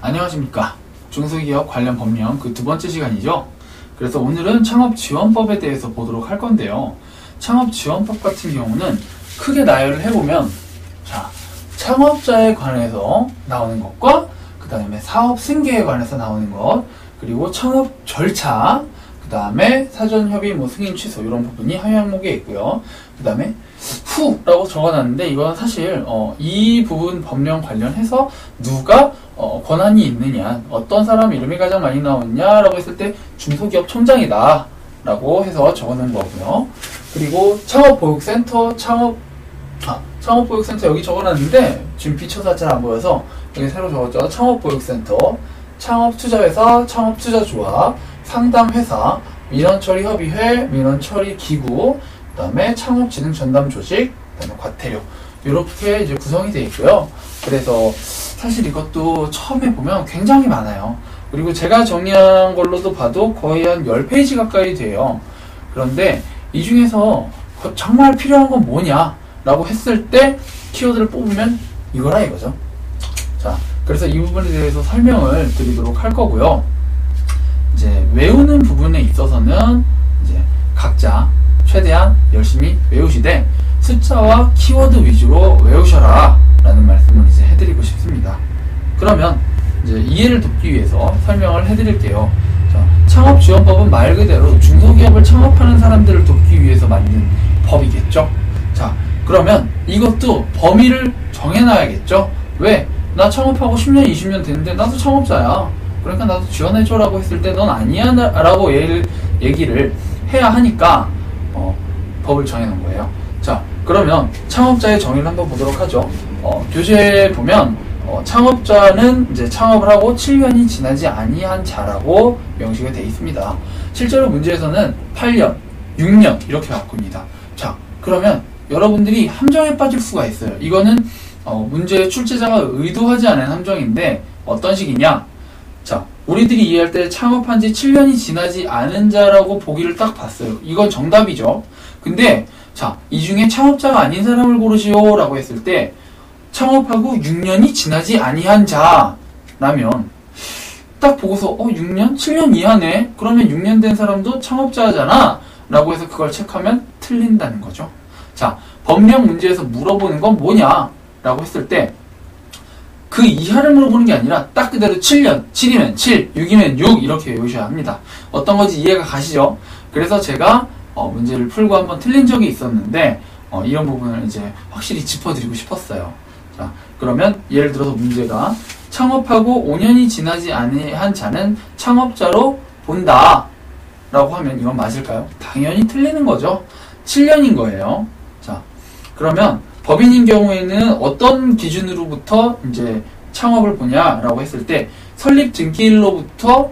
안녕하십니까. 중소기업 관련 법령 그 두 번째 시간이죠. 그래서 오늘은 창업지원법에 대해서 보도록 할 건데요. 창업지원법 같은 경우는 크게 나열을 해보면, 자, 창업자에 관해서 나오는 것과 그 다음에 사업 승계에 관해서 나오는 것, 그리고 창업 절차, 그 다음에 사전 협의 승인 취소 이런 부분이 한 항목에 있고요. 그 다음에 후라고 적어놨는데 이건 사실 이 부분 법령 관련해서 누가 권한이 있느냐, 어떤 사람 이름이 가장 많이 나오느냐라고 했을 때 중소기업 총장이다 라고 해서 적어놓은 거고요. 그리고 창업보육센터, 창업보육센터 여기 적어놨는데 지금 비춰서 잘 안 보여서 여기 새로 적었죠. 창업보육센터, 창업투자회사, 창업투자조합, 상담회사, 민원처리협의회, 민원처리기구, 그 다음에 창업진흥전담조직, 그 다음에 과태료 이렇게 이제 구성이 되어 있고요. 그래서 사실 이것도 처음에 보면 굉장히 많아요. 그리고 제가 정리한 걸로도 봐도 거의 한 10페이지 가까이 돼요. 그런데 이 중에서 정말 필요한 건 뭐냐 라고 했을 때 키워드를 뽑으면 이거라 이거죠. 자, 그래서 이 부분에 대해서 설명을 드리도록 할 거고요. 이제 외우는 부분에 있어서는 이제 각자 최대한 열심히 외우시되 숫자와 키워드 위주로 외우셔라 라는 말씀을 이제 해드리고 싶습니다. 그러면 이제 이해를 돕기 위해서 설명을 해드릴게요. 자, 창업지원법은 말 그대로 중소기업을 창업하는 사람들을 돕기 위해서 만든 법이겠죠. 자, 그러면 이것도 범위를 정해놔야겠죠. 왜? 나 창업하고 10년, 20년 됐는데 나도 창업자야. 그러니까 나도 지원해줘라고 했을 때 넌 아니야 라고 얘기를 해야 하니까 법을 정해놓은 거예요. 자, 그러면 창업자의 정의를 한번 보도록 하죠. 교재에 보면 창업자는 이제 창업을 하고 7년이 지나지 아니한 자라고 명시가 되어 있습니다. 실제로 문제에서는 8년, 6년 이렇게 바꿉니다. 자, 그러면 여러분들이 함정에 빠질 수가 있어요. 이거는 문제의 출제자가 의도하지 않은 함정인데 어떤 식이냐? 자, 우리들이 이해할 때 창업한 지 7년이 지나지 않은 자라고 보기를 딱 봤어요. 이건 정답이죠. 근데 자, 이 중에 창업자가 아닌 사람을 고르시오 라고 했을 때 창업하고 6년이 지나지 아니한 자라면 딱 보고서 6년? 7년 이하네? 그러면 6년 된 사람도 창업자잖아 라고 해서 그걸 체크하면 틀린다는 거죠. 자, 법령 문제에서 물어보는 건 뭐냐 라고 했을 때 그 이하를 물어보는 게 아니라 딱 그대로 7년, 7이면 7, 6이면 6 이렇게 외우셔야 합니다. 어떤 건지 이해가 가시죠? 그래서 제가 문제를 풀고 한번 틀린 적이 있었는데 이런 부분을 이제 확실히 짚어드리고 싶었어요. 자, 그러면 예를 들어서 문제가 창업하고 5년이 지나지 아니한 자는 창업자로 본다 라고 하면 이건 맞을까요? 당연히 틀리는 거죠. 7년인 거예요. 자, 그러면 법인인 경우에는 어떤 기준으로부터 이제 창업을 보냐라고 했을 때 설립 등기일로부터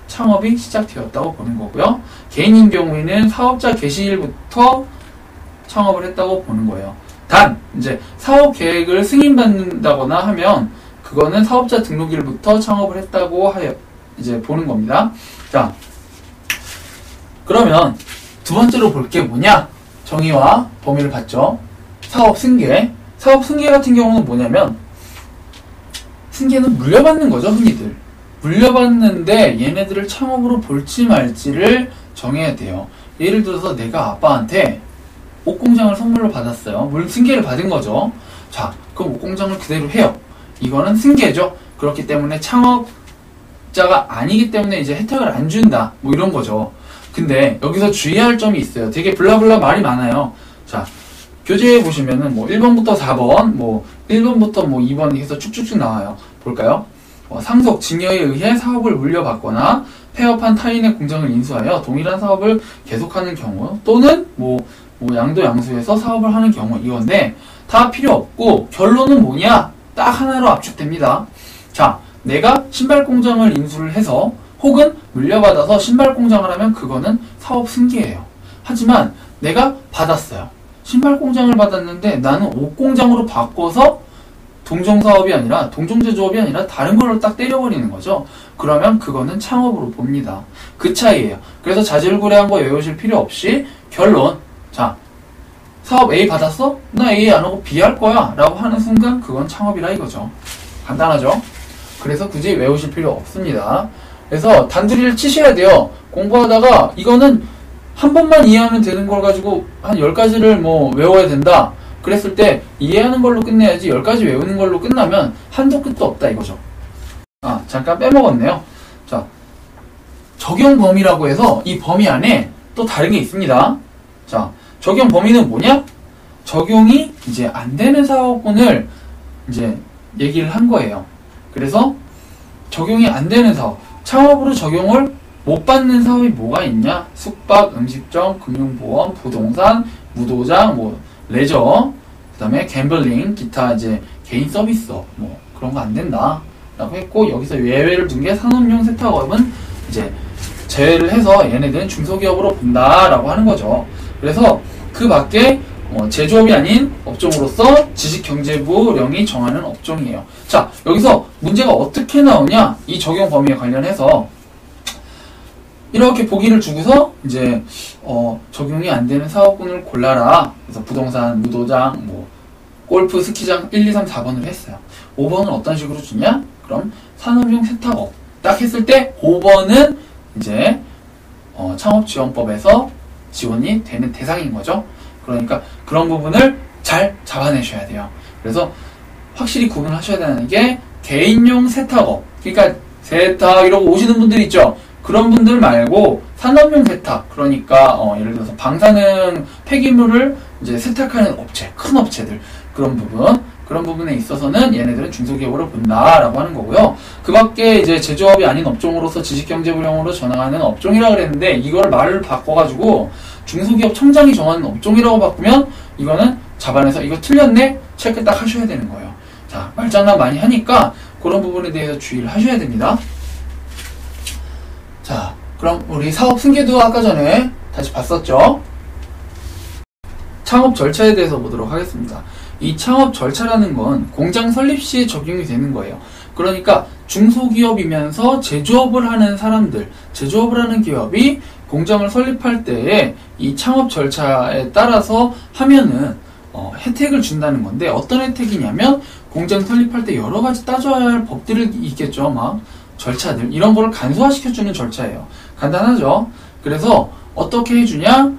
창업이 시작되었다고 보는 거고요. 개인인 경우에는 사업자 개시일부터 창업을 했다고 보는 거예요. 단 이제 사업 계획을 승인받는다거나 하면 그거는 사업자 등록일부터 창업을 했다고 이제 보는 겁니다. 자, 그러면 두 번째로 볼 게 뭐냐? 정의와 범위를 봤죠. 사업 승계. 사업 승계 같은 경우는 뭐냐면 승계는 물려받는 거죠, 흔히들. 물려받는데 얘네들을 창업으로 볼지 말지를 정해야 돼요. 예를 들어서 내가 아빠한테 옷공장을 선물로 받았어요. 물론 승계를 받은 거죠. 자, 그럼 옷공장을 그대로 해요. 이거는 승계죠. 그렇기 때문에 창업자가 아니기 때문에 이제 혜택을 안 준다. 뭐 이런 거죠. 근데 여기서 주의할 점이 있어요. 되게 블라블라 말이 많아요. 자, 교재에 보시면은 1번부터 4번, 1번부터 2번 해서 쭉쭉쭉 나와요. 볼까요? 상속, 증여에 의해 사업을 물려받거나 폐업한 타인의 공장을 인수하여 동일한 사업을 계속하는 경우 또는 양도 양수해서 사업을 하는 경우 이건데 다 필요 없고 결론은 뭐냐? 딱 하나로 압축됩니다. 자, 내가 신발 공장을 인수를 해서 혹은 물려받아서 신발 공장을 하면 그거는 사업 승계예요. 하지만 내가 받았어요. 신발 공장을 받았는데 나는 옷 공장으로 바꿔서 동종사업이 아니라 동종제조업이 아니라 다른 걸로 딱 때려버리는 거죠. 그러면 그거는 창업으로 봅니다. 그 차이예요. 그래서 자질구레한 거 외우실 필요 없이 결론. 자, 사업 A 받았어? 나 A 안 하고 B 할 거야 라고 하는 순간 그건 창업이라 이거죠. 간단하죠? 그래서 굳이 외우실 필요 없습니다. 그래서 단두리를 치셔야 돼요. 공부하다가 이거는 한 번만 이해하면 되는 걸 가지고 한 10가지를 뭐 외워야 된다. 그랬을 때 이해하는 걸로 끝내야지 10가지 외우는 걸로 끝나면 한도 끝도 없다 이거죠. 아, 잠깐 빼먹었네요. 자, 적용 범위라고 해서 이 범위 안에 또 다른 게 있습니다. 자, 적용 범위는 뭐냐? 적용이 이제 안 되는 사업군을 이제 얘기를 한 거예요. 그래서 적용이 안 되는 사업, 창업으로 적용을 못 받는 사업이 뭐가 있냐? 숙박, 음식점, 금융보험, 부동산, 무도장, 뭐 레저, 그 다음에 갬블링, 기타 이제 개인 서비스업, 뭐 그런 거 안 된다 라고 했고, 여기서 예외를 둔 게 산업용 세탁업은 이제 제외를 해서 얘네들은 중소기업으로 본다 라고 하는 거죠. 그래서 그 밖에 제조업이 아닌 업종으로서 지식경제부령이 정하는 업종이에요. 자, 여기서 문제가 어떻게 나오냐? 이 적용 범위에 관련해서 이렇게 보기를 주고서 이제 적용이 안 되는 사업군을 골라라. 그래서 부동산, 무도장, 뭐 골프, 스키장 1, 2, 3, 4번을 했어요. 5번은 어떤 식으로 주냐? 그럼 산업용 세탁업 딱 했을 때 5번은 이제 창업지원법에서 지원이 되는 대상인 거죠. 그러니까 그런 부분을 잘 잡아내셔야 돼요. 그래서 확실히 구분하셔야 되는 게 개인용 세탁업, 그러니까 세탁 이러고 오시는 분들 있죠. 그런 분들 말고 산업용 세탁, 그러니까 예를 들어서 방사능 폐기물을 이제 세탁하는 업체, 큰 업체들, 그런 부분에 있어서는 얘네들은 중소기업으로 본다라고 하는 거고요. 그 밖에 이제 제조업이 아닌 업종으로서 지식경제부령으로 전환하는 업종이라고 그랬는데, 이걸 말을 바꿔가지고 중소기업 청장이 정하는 업종이라고 바꾸면 이거는 잡아내서 이거 틀렸네? 체크 딱 하셔야 되는 거예요. 자, 말장난 많이 하니까 그런 부분에 대해서 주의를 하셔야 됩니다. 자, 그럼 우리 사업 승계도 아까 전에 다시 봤었죠? 창업 절차에 대해서 보도록 하겠습니다. 이 창업 절차라는 건 공장 설립 시에 적용이 되는 거예요. 그러니까 중소기업이면서 제조업을 하는 사람들, 제조업을 하는 기업이 공장을 설립할 때에 이 창업 절차에 따라서 하면은 혜택을 준다는 건데, 어떤 혜택이냐면 공장 설립할 때 여러 가지 따져야 할 법들이 있겠죠. 막 절차들, 이런 거를 간소화시켜주는 절차예요. 간단하죠. 그래서 어떻게 해주냐?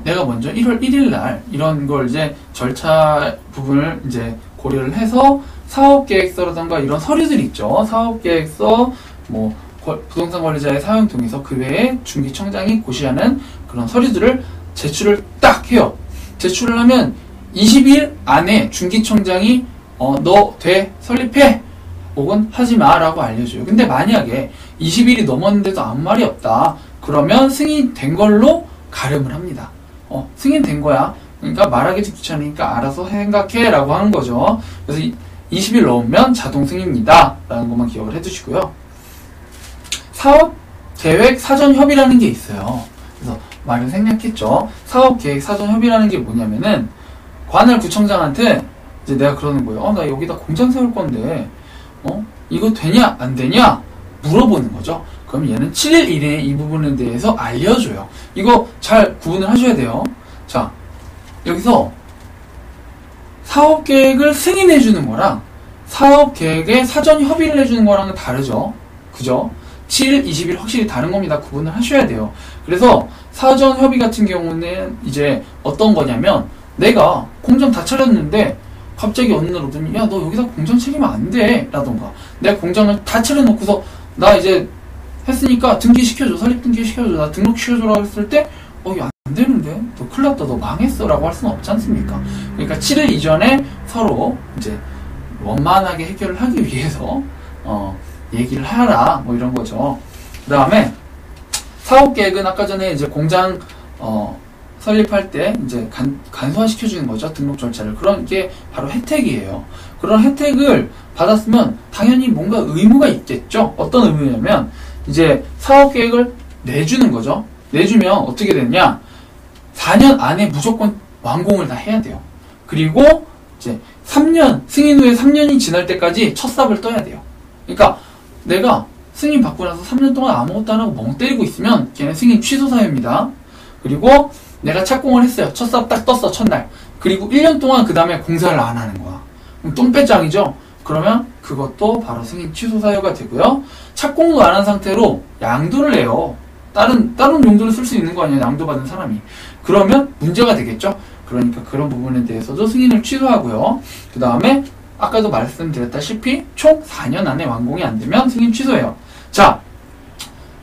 내가 먼저 1월 1일 날 이런 걸 이제 절차 부분을 이제 고려를 해서 사업계획서라던가 이런 서류들 있죠. 사업계획서, 뭐 부동산 관리자의 사용 통해서 그 외에 중기청장이 고시하는 그런 서류들을 제출을 딱 해요. 제출을 하면 20일 안에 중기청장이 너 돼? 설립해? 혹은 하지마 라고 알려줘요. 근데 만약에 20일이 넘었는데도 아무 말이 없다, 그러면 승인된 걸로 가름을 합니다. 승인된 거야. 그러니까 말하기도 귀찮으니까 알아서 생각해 라고 하는 거죠. 그래서 20일 넘으면 자동 승인이다 라는 것만 기억을 해두시고요. 사업계획 사전협의라는 게 있어요. 그래서 말을 생략했죠. 사업계획 사전협의라는 게 뭐냐면은 관할 구청장한테 이제 내가 그러는 거예요. 나 여기다 공장 세울 건데 이거 되냐 안 되냐 물어보는 거죠. 그럼 얘는 7일 이내에 이 부분에 대해서 알려줘요. 이거 잘 구분을 하셔야 돼요. 자, 여기서 사업계획을 승인해주는 거랑 사업계획에 사전 협의를 해주는 거랑은 다르죠. 그죠? 7일, 20일 확실히 다른 겁니다. 구분을 하셔야 돼요. 그래서 사전 협의 같은 경우는 이제 어떤 거냐면, 내가 공장 다 차렸는데 갑자기 어느 날 오더니 야, 너 여기다 공장 차리면 안 돼 라던가, 내가 공장을 다 차려놓고서 나 이제 했으니까 등기시켜줘, 설립 등기시켜줘, 나 등록시켜줘라고 했을 때 이거 안 되는데? 너 큰일 났다, 너 망했어 라고 할 수는 없지 않습니까? 그러니까 7일 이전에 서로 이제 원만하게 해결을 하기 위해서 얘기를 하라, 뭐 이런 거죠. 그 다음에 사업계획은 아까 전에 이제 공장 설립할 때 이제 간소화시켜주는 거죠. 등록 절차를. 그런 게 바로 혜택이에요. 그런 혜택을 받았으면 당연히 뭔가 의무가 있겠죠. 어떤 의무냐면 이제 사업계획을 내주는 거죠. 내주면 어떻게 되냐? 4년 안에 무조건 완공을 다 해야 돼요. 그리고 이제 3년, 승인 후에 3년이 지날 때까지 첫 삽을 떠야 돼요. 그러니까 내가 승인 받고 나서 3년 동안 아무것도 안 하고 멍 때리고 있으면 걔는 승인 취소 사유입니다. 그리고 내가 착공을 했어요. 첫 삽 딱 떴어, 첫날. 그리고 1년 동안 그 다음에 공사를 안 하는 거야. 그럼 똥배짱이죠? 그러면 그것도 바로 승인 취소 사유가 되고요. 착공도 안 한 상태로 양도를 해요. 다른 용도로 쓸 수 있는 거 아니에요, 양도받은 사람이. 그러면 문제가 되겠죠. 그러니까 그런 부분에 대해서도 승인을 취소하고요. 그 다음에 아까도 말씀드렸다시피 총 4년 안에 완공이 안 되면 승인 취소해요. 자,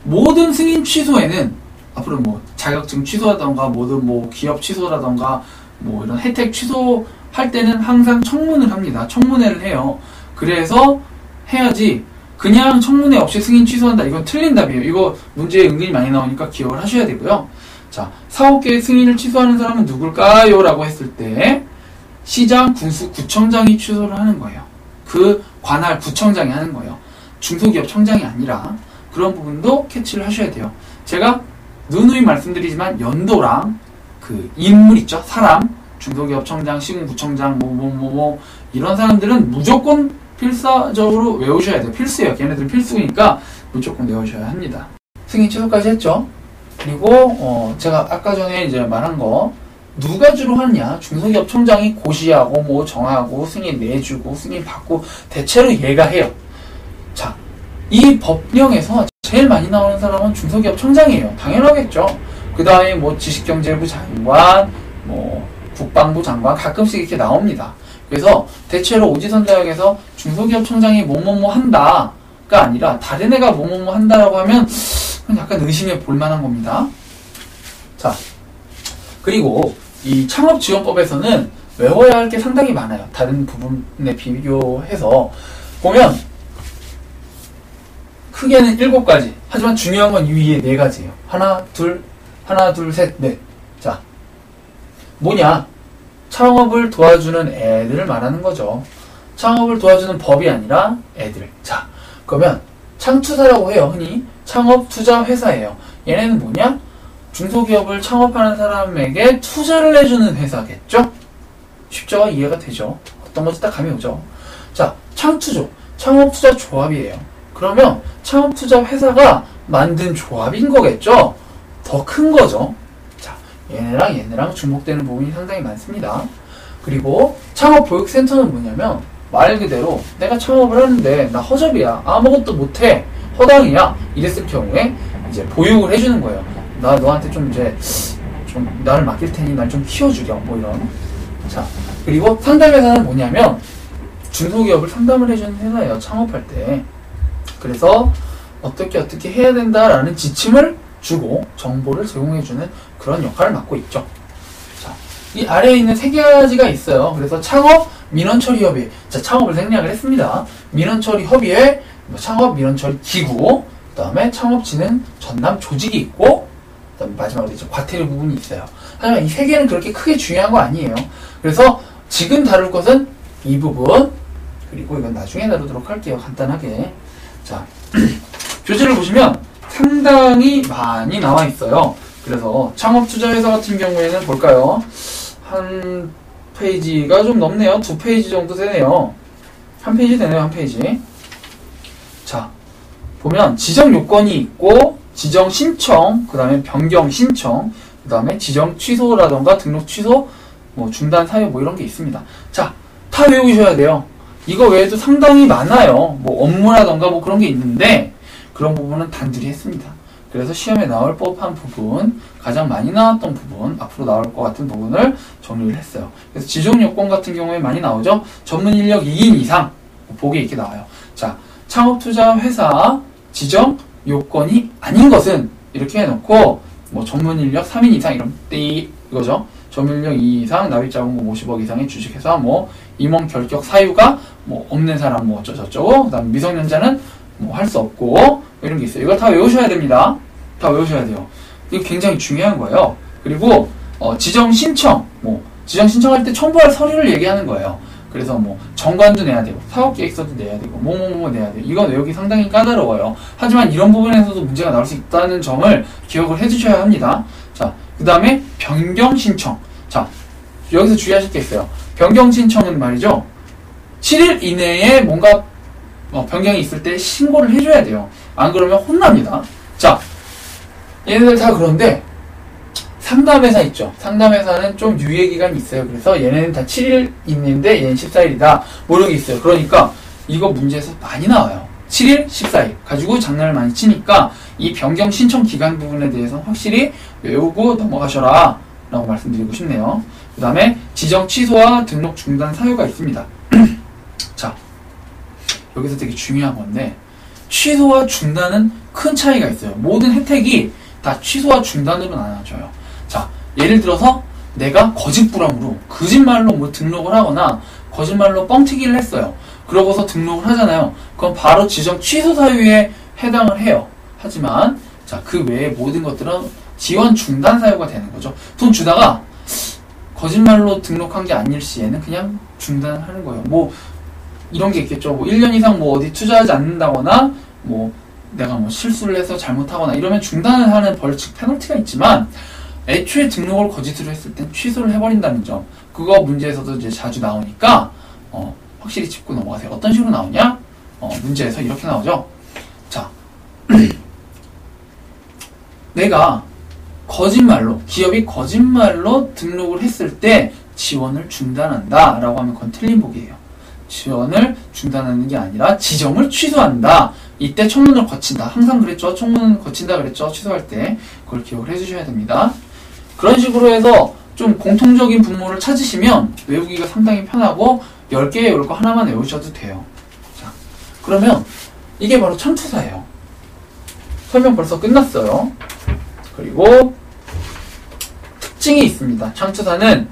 모든 승인 취소에는 앞으로 뭐 자격증 취소라던가 모든 뭐 기업 취소라던가 뭐 이런 혜택 취소할 때는 항상 청문을 합니다. 청문회를 해요. 그래서 해야지 그냥 청문회 없이 승인 취소한다. 이건 틀린 답이에요. 이거 문제에 은근히 많이 나오니까 기억을 하셔야 되고요. 자, 사업계획 승인을 취소하는 사람은 누굴까요? 라고 했을 때 시장, 군수, 구청장이 취소를 하는 거예요. 그 관할 구청장이 하는 거예요. 중소기업 청장이 아니라. 그런 부분도 캐치를 하셔야 돼요. 제가 누누이 말씀드리지만 연도랑 그 인물 있죠? 사람, 중소기업 청장, 시군구청장, 이런 사람들은 무조건 필사적으로 외우셔야 돼요. 필수예요. 걔네들은 필수니까 무조건 외우셔야 합니다. 승인 취소까지 했죠? 그리고 제가 아까 전에 이제 말한 거 누가 주로 하느냐? 중소기업 청장이 고시하고 뭐 정하고 승인 내주고 승인 받고 대체로 얘가 해요. 자, 이 법령에서 제일 많이 나오는 사람은 중소기업 청장이에요. 당연하겠죠. 그 다음에 뭐 지식경제부 장관, 뭐 국방부 장관 가끔씩 이렇게 나옵니다. 그래서 대체로 오지선다역에서 중소기업 청장이 뭐뭐뭐 한다가 아니라 다른 애가 뭐뭐뭐 한다라고 하면 약간 의심해 볼 만한 겁니다. 자, 그리고 이 창업지원법에서는 외워야 할 게 상당히 많아요. 다른 부분에 비교해서 보면 크게는 7가지. 하지만 중요한 건 이 위에 4가지예요. 하나, 둘, 셋, 넷. 자, 뭐냐? 창업을 도와주는 애들을 말하는 거죠. 창업을 도와주는 법이 아니라 애들. 자, 그러면 창투사라고 해요. 흔히 창업투자회사예요. 얘네는 뭐냐? 중소기업을 창업하는 사람에게 투자를 해주는 회사겠죠? 쉽죠? 이해가 되죠? 어떤 건지 딱 감이 오죠? 자, 창투조, 창업투자조합이에요. 그러면 창업투자회사가 만든 조합인 거겠죠? 더 큰 거죠? 자, 얘네랑 중복되는 부분이 상당히 많습니다. 그리고 창업보육센터는 뭐냐면 말 그대로 내가 창업을 하는데 나 허접이야, 아무것도 못해, 허당이야 이랬을 경우에 이제 보육을 해주는 거예요. 나 너한테 좀 나를 맡길 테니 날 좀 키워주렴, 뭐 이런. 자, 그리고 상담회사는 뭐냐면 중소기업을 상담을 해주는 회사예요. 창업할 때. 그래서 어떻게 해야 된다라는 지침을 주고 정보를 제공해주는 그런 역할을 맡고 있죠. 자, 이 아래에 있는 3가지가 있어요. 그래서 창업 민원처리협의회. 자, 창업을 생략을 했습니다. 민원처리협의회, 창업 민원처리 기구, 그 다음에 창업진흥 전담 조직이 있고, 그 다음에 마지막으로 이제 과태료 부분이 있어요. 하지만 이 3개는 그렇게 크게 중요한 거 아니에요. 그래서 지금 다룰 것은 이 부분, 그리고 이건 나중에 다루도록 할게요. 간단하게. 자, 교재를 보시면 상당히 많이 나와 있어요. 그래서 창업투자회사 같은 경우에는 볼까요? 한 페이지가 좀 넘네요. 2페이지 정도 되네요. 한 페이지 되네요. 한 페이지. 자, 보면 지정 요건이 있고 지정 신청, 그 다음에 변경 신청, 그 다음에 지정 취소라던가 등록 취소, 뭐 중단 사유 뭐 이런 게 있습니다. 자, 다 외우셔야 돼요. 이거 외에도 상당히 많아요. 뭐 업무라던가 뭐 그런 게 있는데 그런 부분은 단둘이 했습니다. 그래서 시험에 나올 법한 부분, 가장 많이 나왔던 부분, 앞으로 나올 것 같은 부분을 정리를 했어요. 그래서 지정 요건 같은 경우에 많이 나오죠. 전문 인력 2인 이상 보기 이렇게 나와요. 자, 창업투자회사 지정 요건이 아닌 것은 이렇게 해놓고 뭐 전문 인력 3인 이상 이거죠. 전문 인력 2 이상, 납입자본금 50억 이상의 주식회사, 뭐 임원 결격 사유가 뭐 없는 사람 뭐 어쩌고저쩌고, 그 다음 미성년자는 뭐 할 수 없고 이런 게 있어요. 이걸 다 외우셔야 됩니다. 다 외우셔야 돼요. 이게 굉장히 중요한 거예요. 그리고 지정 신청, 뭐 지정 신청할 때 첨부할 서류를 얘기하는 거예요. 그래서 뭐 정관도 내야 되고 사업계획서도 내야 되고 뭐뭐뭐 내야 돼요. 이건 외우기 상당히 까다로워요. 하지만 이런 부분에서도 문제가 나올 수 있다는 점을 기억을 해주셔야 합니다. 자, 그 다음에 변경 신청. 자, 여기서 주의하실 게 있어요. 변경 신청은 말이죠, 7일 이내에 뭔가 변경이 있을 때 신고를 해줘야 돼요. 안 그러면 혼납니다. 자, 얘네들 다 그런데 상담회사 있죠. 상담회사는 좀 유예기간이 있어요. 그래서 얘네는 다 7일 있는데 얘는 14일이다. 뭐 이런 게 있어요. 그러니까 이거 문제에서 많이 나와요. 7일, 14일 가지고 장난을 많이 치니까 이 변경 신청 기간 부분에 대해서 확실히 외우고 넘어가셔라 라고 말씀드리고 싶네요. 그 다음에 지정 취소와 등록 중단 사유가 있습니다. 자, 여기서 되게 중요한 건데 취소와 중단은 큰 차이가 있어요. 모든 혜택이 다 취소와 중단으로 나눠져요. 자, 예를 들어서 내가 거짓부람으로 거짓말로 뭐 등록을 하거나 거짓말로 뻥튀기를 했어요. 그러고서 등록을 하잖아요. 그럼 바로 지정 취소 사유에 해당을 해요. 하지만 자, 그 외에 모든 것들은 지원 중단 사유가 되는 거죠. 돈 주다가 거짓말로 등록한 게 아닐 시에는 그냥 중단하는 거예요. 뭐 이런 게 있겠죠. 뭐 1년 이상 뭐 어디 투자하지 않는다거나 뭐 내가 뭐 실수를 해서 잘못하거나 이러면 중단을 하는 벌칙 페널티가 있지만 애초에 등록을 거짓으로 했을 땐 취소를 해버린다는 점, 그거 문제에서도 이제 자주 나오니까 확실히 짚고 넘어가세요. 어떤 식으로 나오냐? 문제에서 이렇게 나오죠. 자, 내가 거짓말로, 기업이 거짓말로 등록을 했을 때 지원을 중단한다 라고 하면 그건 틀린 보기예요. 지원을 중단하는 게 아니라 지정을 취소한다. 이때 청문을 거친다. 항상 그랬죠. 청문을 거친다 그랬죠. 취소할 때. 그걸 기억을 해주셔야 됩니다. 그런 식으로 해서 좀 공통적인 분모를 찾으시면 외우기가 상당히 편하고 10개 외울 거 하나만 외우셔도 돼요. 자, 그러면 이게 바로 창투사예요. 설명 벌써 끝났어요. 그리고 특징이 있습니다. 창투사는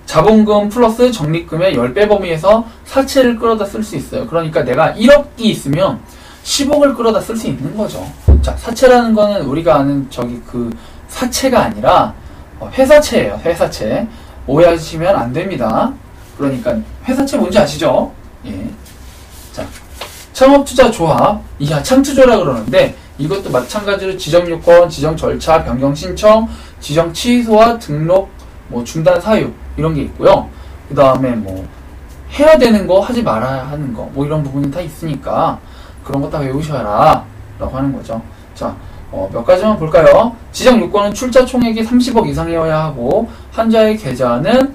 자본금 플러스 적립금의 10배 범위에서 사채를 끌어다 쓸 수 있어요. 그러니까 내가 1억이 있으면 10억을 끌어다 쓸 수 있는 거죠. 자, 사채라는 거는 우리가 아는 그 사채가 아니라 회사채예요. 회사채. 오해하시면 안 됩니다. 그러니까 회사채 뭔지 아시죠? 예. 자, 창업투자조합, 이하 창투조라 그러는데 이것도 마찬가지로 지정 요건, 지정 절차, 변경 신청, 지정 취소와 등록, 뭐 중단 사유 이런 게 있고요. 그 다음에 뭐 해야 되는 거, 하지 말아야 하는 거, 뭐 이런 부분이 다 있으니까 그런 거 다 외우셔라 라고 하는 거죠. 자, 몇 가지만 볼까요? 지정 요건은 출자 총액이 30억 이상이어야 하고 환자의 계좌는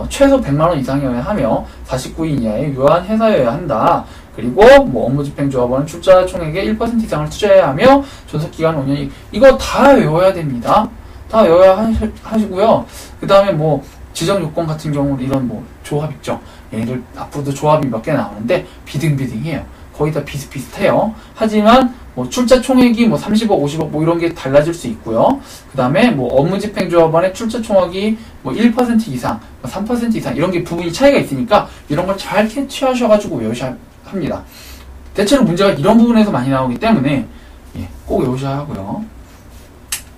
최소 100만원 이상이어야 하며 49인 이하의 유한 회사여야 한다. 그리고 뭐 업무집행조합원은 출자 총액의 1% 이상을 투자해야 하며 존속기간 5년. 이거 다 외워야 됩니다. 다 외워야 하시고요. 그 다음에 뭐 지정 요건 같은 경우 이런 뭐 조합 있죠. 얘를 앞으로도 조합이 몇 개 나오는데 비등비등해요. 거의 다 비슷비슷해요. 하지만 뭐 출자 총액이 뭐 30억, 50억 뭐 이런 게 달라질 수 있고요. 그 다음에 뭐 업무집행조합원의 출자 총액이 뭐 1% 이상, 3% 이상 이런 게 부분이 차이가 있으니까 이런 걸 잘 캐치하셔가지고 외우셔야 합니다. 대체로 문제가 이런 부분에서 많이 나오기 때문에 꼭 외우셔야 하고요.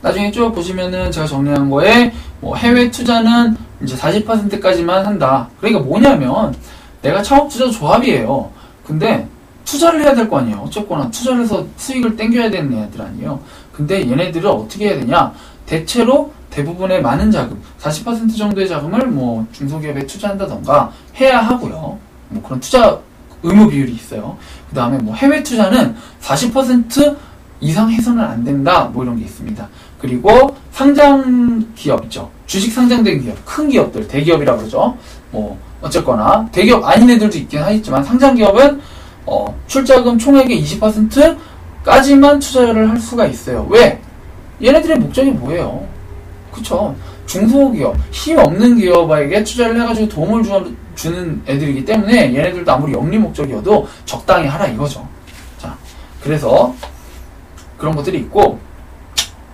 나중에 쭉 보시면은 제가 정리한 거에 뭐 해외 투자는 이제 40%까지만 한다. 그러니까 뭐냐면 내가 창업투자 조합이에요. 근데 투자를 해야 될 거 아니에요. 어쨌거나 투자를 해서 수익을 땡겨야 되는 애들 아니에요. 근데 얘네들은 어떻게 해야 되냐? 대체로 대부분의 많은 자금, 40% 정도의 자금을 뭐 중소기업에 투자한다던가 해야 하고요. 뭐 그런 투자 의무 비율이 있어요. 그 다음에 뭐 해외 투자는 40% 이상 해서는 안 된다. 뭐 이런 게 있습니다. 그리고 상장 기업 있죠. 주식 상장된 기업, 큰 기업들, 대기업이라고 그러죠. 뭐 어쨌거나 대기업 아닌 애들도 있긴 하겠지만 상장 기업은 출자금 총액의 20%까지만 투자를 할 수가 있어요. 왜? 얘네들의 목적이 뭐예요? 그쵸? 중소기업, 힘 없는 기업에게 투자를 해가지고 도움을 주는 애들이기 때문에 얘네들도 아무리 영리 목적이어도 적당히 하라 이거죠. 자, 그래서 그런 것들이 있고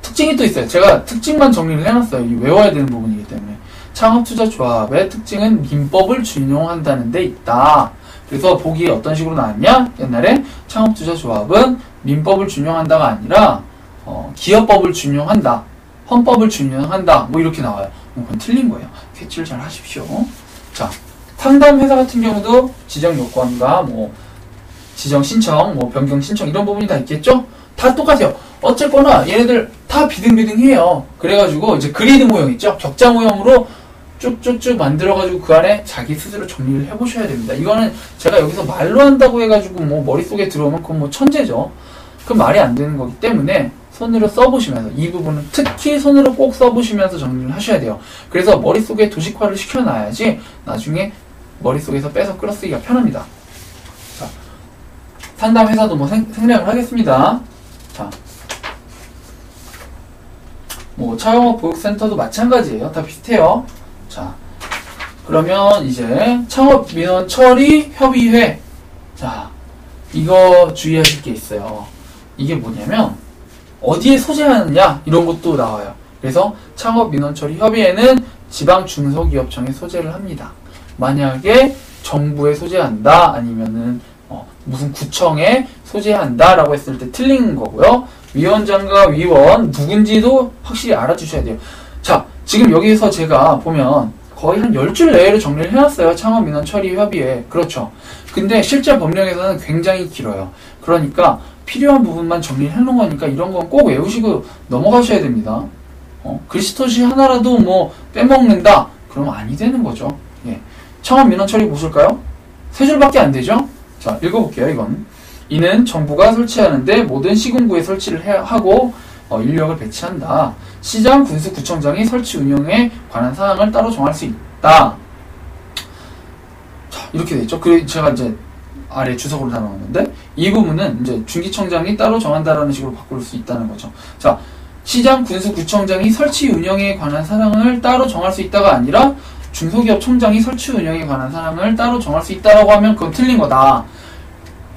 특징이 또 있어요. 제가 특징만 정리를 해놨어요. 이 외워야 되는 부분이기 때문에. 창업투자조합의 특징은 민법을 준용한다는 데 있다. 그래서 보기에 어떤 식으로 나왔냐? 옛날에 창업투자조합은 민법을 준용한다가 아니라 기업법을 준용한다. 헌법을 준용한다. 뭐 이렇게 나와요. 그건 틀린 거예요. 캐치를 잘 하십시오. 자, 상담회사 같은 경우도 지정 요건과 뭐 지정 신청, 뭐 변경 신청 이런 부분이 다 있겠죠? 다 똑같아요. 어쨌거나 얘네들 다 비등비등해요. 그래가지고 이제 그리드 모형 있죠? 격자 모형으로 쭉쭉쭉 만들어가지고 그 안에 자기 스스로 정리를 해보셔야 됩니다. 이거는 제가 여기서 말로 한다고 해가지고 뭐 머릿속에 들어오면 그건 뭐 천재죠. 그건 말이 안 되는 거기 때문에 손으로 써보시면서 이 부분은 특히 손으로 꼭 써보시면서 정리를 하셔야 돼요. 그래서 머릿속에 도식화를 시켜놔야지 나중에 머릿속에서 빼서 끌어쓰기가 편합니다. 자, 상담 회사도 뭐 생략을 하겠습니다. 자, 뭐 창업보육센터도 마찬가지예요. 다 비슷해요. 자, 그러면 이제 창업민원처리협의회. 자, 이거 주의하실 게 있어요. 이게 뭐냐면 어디에 소재하느냐 이런 것도 나와요. 그래서 창업민원처리협의회는 지방중소기업청에 소재를 합니다. 만약에 정부에 소재한다 아니면은 무슨 구청에 소재한다 라고 했을 때 틀린 거고요. 위원장과 위원 누군지도 확실히 알아주셔야 돼요. 자, 지금 여기서 제가 보면 거의 한 10줄 내외로 정리를 해놨어요. 창업민원처리협의회. 그렇죠. 근데 실제 법령에서는 굉장히 길어요. 그러니까 필요한 부분만 정리를 해놓은 거니까 이런 건 꼭 외우시고 넘어가셔야 됩니다. 글씨토시 하나라도 뭐 빼먹는다? 그러면 아니 되는 거죠. 예. 창업민원처리 보실까요? 3줄밖에 안 되죠? 자, 읽어볼게요. 이건. 이는 정부가 설치하는데 모든 시군구에 설치를 하고 인력을 배치한다. 시장, 군수, 구청장이 설치 운영에 관한 사항을 따로 정할 수 있다. 자, 이렇게 돼 있죠. 그리고 제가 이제 아래 주석으로 달아놨는데 이 부분은 이제 중기청장이 따로 정한다라는 식으로 바꿀 수 있다는 거죠. 자, 시장, 군수, 구청장이 설치 운영에 관한 사항을 따로 정할 수 있다가 아니라 중소기업 청장이 설치 운영에 관한 사항을 따로 정할 수 있다라고 하면 그건 틀린 거다.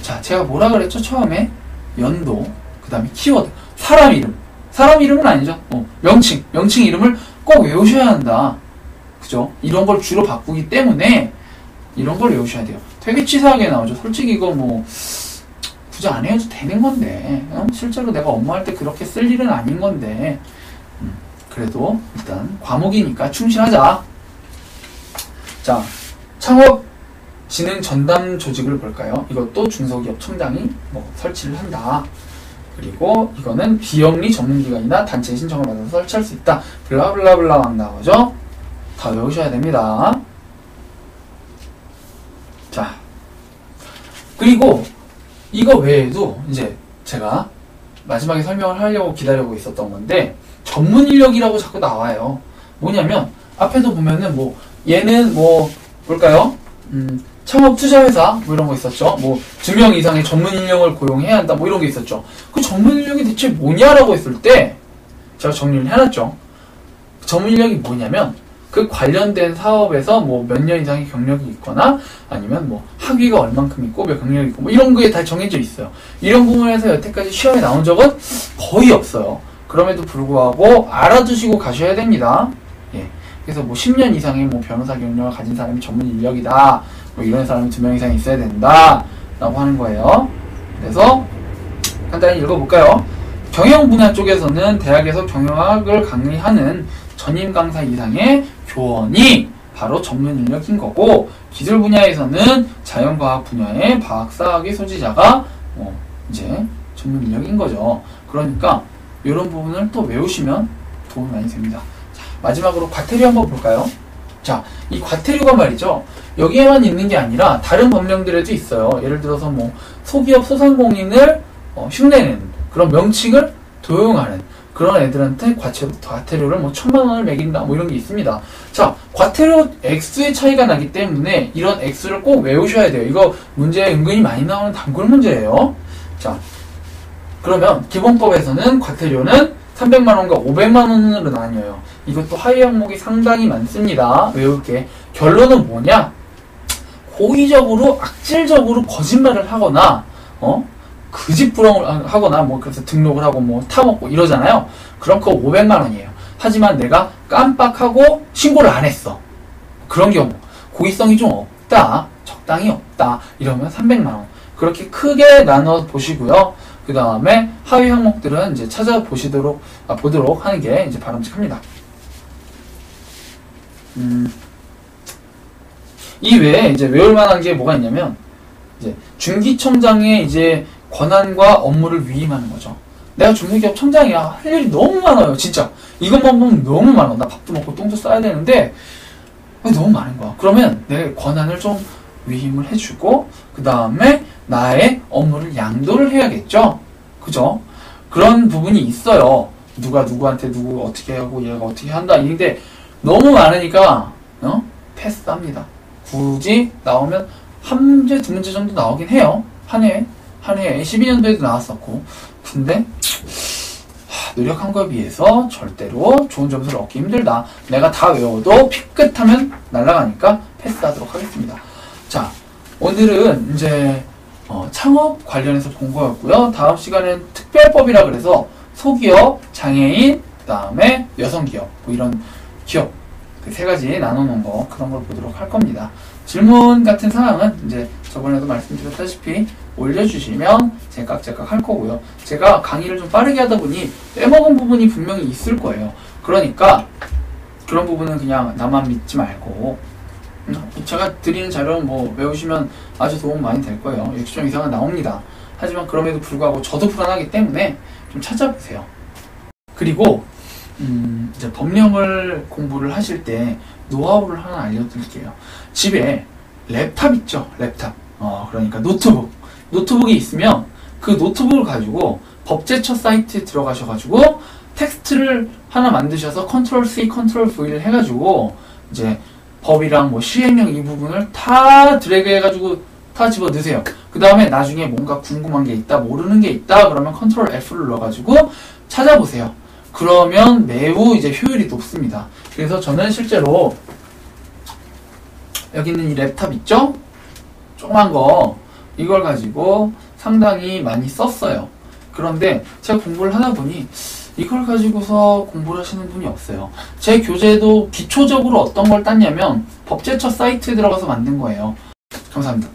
자, 제가 뭐라 그랬죠? 처음에 연도, 그 다음에 키워드, 사람 이름. 사람 이름은 아니죠. 명칭 이름을 꼭 외우셔야 한다. 그죠? 이런 걸 주로 바꾸기 때문에 이런 걸 외우셔야 돼요. 되게 치사하게 나오죠. 솔직히 이거 뭐 굳이 안 해도 되는 건데 실제로 내가 업무할 때 그렇게 쓸 일은 아닌 건데 그래도 일단 과목이니까 충실하자. 자, 창업진흥 전담 조직을 볼까요? 이것도 중소기업 청장이 뭐 설치를 한다. 그리고 이거는 비영리 전문기관이나 단체의 신청을 받아서 설치할 수 있다. 블라블라블라 막 나오죠? 다 외우셔야 됩니다. 자, 그리고 이거 외에도 이제 제가 마지막에 설명을 하려고 기다리고 있었던 건데 전문 인력이라고 자꾸 나와요. 뭐냐면 앞에도 보면은 뭐 얘는 뭐 볼까요? 창업투자회사 뭐 이런 거 있었죠. 뭐 2명 이상의 전문 인력을 고용해야 한다 뭐 이런 게 있었죠. 그 전문 인력이 대체 뭐냐라고 했을 때 제가 정리를 해놨죠. 전문 인력이 뭐냐면 그 관련된 사업에서 뭐 몇 년 이상의 경력이 있거나 아니면 뭐 학위가 얼만큼 있고 몇 경력이 있고 뭐 이런 거에 다 정해져 있어요. 이런 부분에서 여태까지 시험에 나온 적은 거의 없어요. 그럼에도 불구하고 알아두시고 가셔야 됩니다. 예. 그래서 뭐 10년 이상의 뭐 변호사 경력을 가진 사람이 전문 인력이다. 뭐 이런 사람이 2명 이상 있어야 된다. 라고 하는 거예요. 그래서 간단히 읽어볼까요? 경영 분야 쪽에서는 대학에서 경영학을 강의하는 전임 강사 이상의 교원이 바로 전문 인력인 거고 기술 분야에서는 자연과학 분야의 박사학위 소지자가 이제 전문 인력인 거죠. 그러니까 이런 부분을 또 외우시면 도움이 많이 됩니다. 자, 마지막으로 과태료 한번 볼까요? 자, 이 과태료가 말이죠. 여기에만 있는 게 아니라 다른 법령들에도 있어요. 예를 들어서 뭐 소기업 소상공인을 흉내내는 그런 명칭을 도용하는 그런 애들한테 과태료를 뭐 1,000만 원을 매긴다 뭐 이런 게 있습니다. 자, 과태료 액수의 차이가 나기 때문에 이런 액수를 꼭 외우셔야 돼요. 이거 문제에 은근히 많이 나오는 단골 문제예요. 자, 그러면 기본법에서는 과태료는 300만 원과 500만 원으로 나뉘어요. 이것도 하위 항목이 상당히 많습니다. 외울 게. 결론은 뭐냐? 고의적으로 악질적으로 거짓말을 하거나 그짓부렁을 하거나 뭐 그래서 등록을 하고 뭐 타먹고 이러잖아요. 그럼 그거 500만 원이에요. 하지만 내가 깜빡하고 신고를 안 했어. 그런 경우 고의성이 좀 없다, 적당히 없다 이러면 300만 원. 그렇게 크게 나눠 보시고요. 그 다음에 하위 항목들은 이제 찾아보도록 하는 게 이제 바람직합니다. 이 외에 이제 외울 만한 게 뭐가 있냐면 이제 중기청장의 이제 권한과 업무를 위임하는 거죠. 내가 중소기업 청장이야. 할 일이 너무 많아요. 진짜. 이것만 보면 너무 많아. 나 밥도 먹고 똥도 싸야 되는데 너무 많은 거야. 그러면 내 권한을 좀 위임을 해주고 그 다음에 나의 업무를 양도를 해야겠죠. 그죠? 그런 부분이 있어요. 누가 누구한테 누구 어떻게 하고 얘가 어떻게 한다. 이런데 너무 많으니까 패스합니다. 굳이 나오면 한 문제, 두 문제 정도 나오긴 해요. 한 해에. 한 해에 12년도에도 나왔었고, 근데 노력한 거에 비해서 절대로 좋은 점수를 얻기 힘들다. 내가 다 외워도 피끗하면 날아가니까 패스하도록 하겠습니다. 자, 오늘은 이제 창업 관련해서 본 거였고요. 다음 시간엔 특별법이라 그래서 소기업, 장애인, 그 다음에 여성기업, 뭐 이런 기업 그 세 가지 나눠놓은 거, 그런 걸 보도록 할 겁니다. 질문 같은 사항은 이제 저번에도 말씀드렸다시피 올려주시면 제깍제깍 할 거고요. 제가 강의를 좀 빠르게 하다 보니 빼먹은 부분이 분명히 있을 거예요. 그러니까 그런 부분은 그냥 나만 믿지 말고 제가 드리는 자료는 뭐 외우시면 아주 도움 많이 될 거예요. 60점 이상은 나옵니다. 하지만 그럼에도 불구하고 저도 불안하기 때문에 좀 찾아보세요. 그리고 이제 법령을 공부를 하실 때 노하우를 하나 알려드릴게요. 집에 랩탑 있죠? 랩탑. 그러니까 노트북이 있으면 그 노트북을 가지고 법제처 사이트에 들어가셔가지고 텍스트를 하나 만드셔서 컨트롤 C, 컨트롤 V를 해가지고 이제 법이랑 뭐 시행령 이 부분을 다 드래그 해가지고 다 집어 넣으세요. 그 다음에 나중에 뭔가 궁금한 게 있다, 모르는 게 있다, 그러면 컨트롤 F를 넣어가지고 찾아보세요. 그러면 매우 이제 효율이 높습니다. 그래서 저는 실제로 여기 있는 이 랩탑 있죠? 조그만 거, 이걸 가지고 상당히 많이 썼어요. 그런데 제가 공부를 하다 보니 이걸 가지고서 공부를 하시는 분이 없어요. 제 교재도 기초적으로 어떤 걸 땄냐면 법제처 사이트에 들어가서 만든 거예요. 감사합니다.